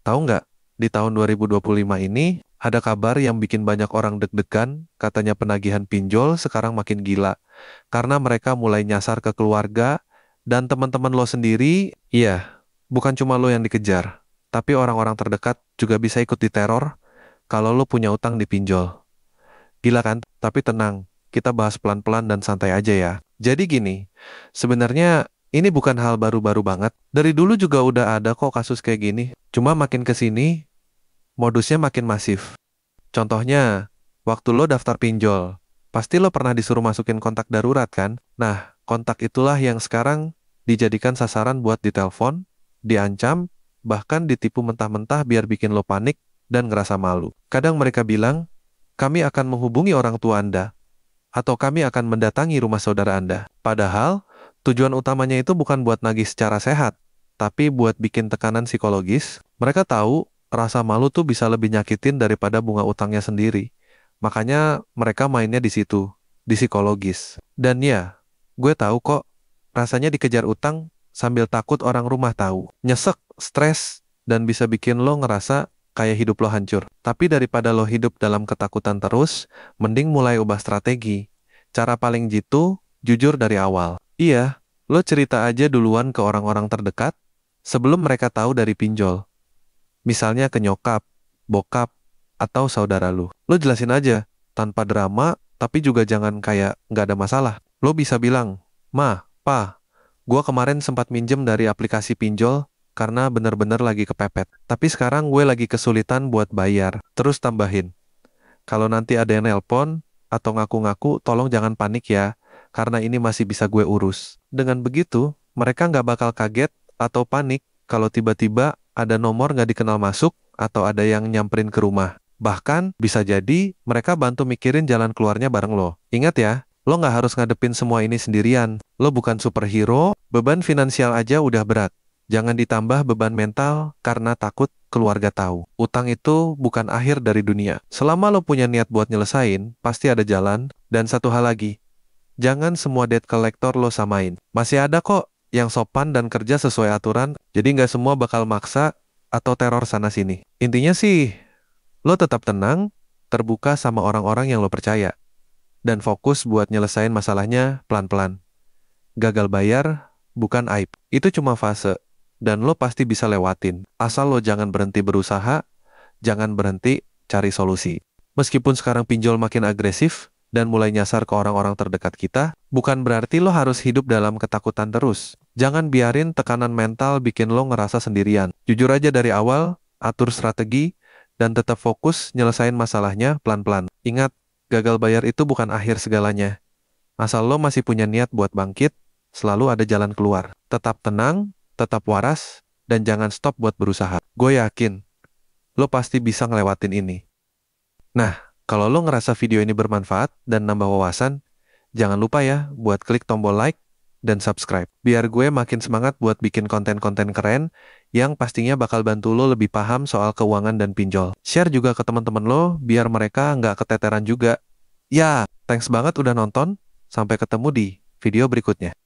Tahu nggak, di tahun 2025 ini, ada kabar yang bikin banyak orang deg-degan, katanya penagihan pinjol sekarang makin gila. Karena mereka mulai nyasar ke keluarga, dan teman-teman lo sendiri, iya, bukan cuma lo yang dikejar. Tapi orang-orang terdekat juga bisa ikut diteror kalau lo punya utang di pinjol. Gila kan? Tapi tenang, kita bahas pelan-pelan dan santai aja ya. Jadi gini, sebenarnya ini bukan hal baru-baru banget. Dari dulu juga udah ada kok kasus kayak gini. Cuma makin ke sini, modusnya makin masif. Contohnya, waktu lo daftar pinjol, pasti lo pernah disuruh masukin kontak darurat kan? Nah, kontak itulah yang sekarang dijadikan sasaran buat ditelepon, diancam, bahkan ditipu mentah-mentah biar bikin lo panik dan ngerasa malu. Kadang mereka bilang, kami akan menghubungi orang tua Anda, atau kami akan mendatangi rumah saudara Anda. Padahal, tujuan utamanya itu bukan buat nagih secara sehat, tapi buat bikin tekanan psikologis. Mereka tahu rasa malu tuh bisa lebih nyakitin daripada bunga utangnya sendiri. Makanya mereka mainnya di situ, di psikologis. Dan ya, gue tahu kok, rasanya dikejar utang sambil takut orang rumah tahu. Nyesek, stres, dan bisa bikin lo ngerasa kayak hidup lo hancur. Tapi daripada lo hidup dalam ketakutan terus, mending mulai ubah strategi. Cara paling jitu, jujur dari awal. Iya, lo cerita aja duluan ke orang-orang terdekat, sebelum mereka tahu dari pinjol. Misalnya ke nyokap, bokap, atau saudara lu. Lo jelasin aja, tanpa drama, tapi juga jangan kayak nggak ada masalah. Lo bisa bilang, Ma, Pa, gua kemarin sempat minjem dari aplikasi pinjol, karena bener-bener lagi kepepet. Tapi sekarang gue lagi kesulitan buat bayar. Terus tambahin, kalau nanti ada yang nelpon, atau ngaku-ngaku, tolong jangan panik ya, karena ini masih bisa gue urus. Dengan begitu, mereka nggak bakal kaget atau panik kalau tiba-tiba ada nomor nggak dikenal masuk, atau ada yang nyamperin ke rumah. Bahkan, bisa jadi mereka bantu mikirin jalan keluarnya bareng lo. Ingat ya, lo nggak harus ngadepin semua ini sendirian. Lo bukan superhero, beban finansial aja udah berat. Jangan ditambah beban mental karena takut keluarga tahu. Utang itu bukan akhir dari dunia. Selama lo punya niat buat nyelesain, pasti ada jalan. Dan satu hal lagi, jangan semua debt collector lo samain. Masih ada kok yang sopan dan kerja sesuai aturan, jadi nggak semua bakal maksa atau teror sana-sini. Intinya sih, lo tetap tenang, terbuka sama orang-orang yang lo percaya, dan fokus buat nyelesain masalahnya pelan-pelan. Gagal bayar bukan aib, itu cuma fase, dan lo pasti bisa lewatin. Asal lo jangan berhenti berusaha, jangan berhenti cari solusi. Meskipun sekarang pinjol makin agresif dan mulai nyasar ke orang-orang terdekat kita, bukan berarti lo harus hidup dalam ketakutan terus. Jangan biarin tekanan mental bikin lo ngerasa sendirian. Jujur aja dari awal, atur strategi, dan tetap fokus nyelesain masalahnya pelan-pelan. Ingat, gagal bayar itu bukan akhir segalanya. Asal lo masih punya niat buat bangkit, selalu ada jalan keluar. Tetap tenang, tetap waras, dan jangan stop buat berusaha. Gue yakin, lo pasti bisa ngelewatin ini. Nah, kalau lo ngerasa video ini bermanfaat dan nambah wawasan, jangan lupa ya buat klik tombol like dan subscribe. Biar gue makin semangat buat bikin konten-konten keren yang pastinya bakal bantu lo lebih paham soal keuangan dan pinjol. Share juga ke teman-teman lo biar mereka nggak keteteran juga. Ya, thanks banget udah nonton. Sampai ketemu di video berikutnya.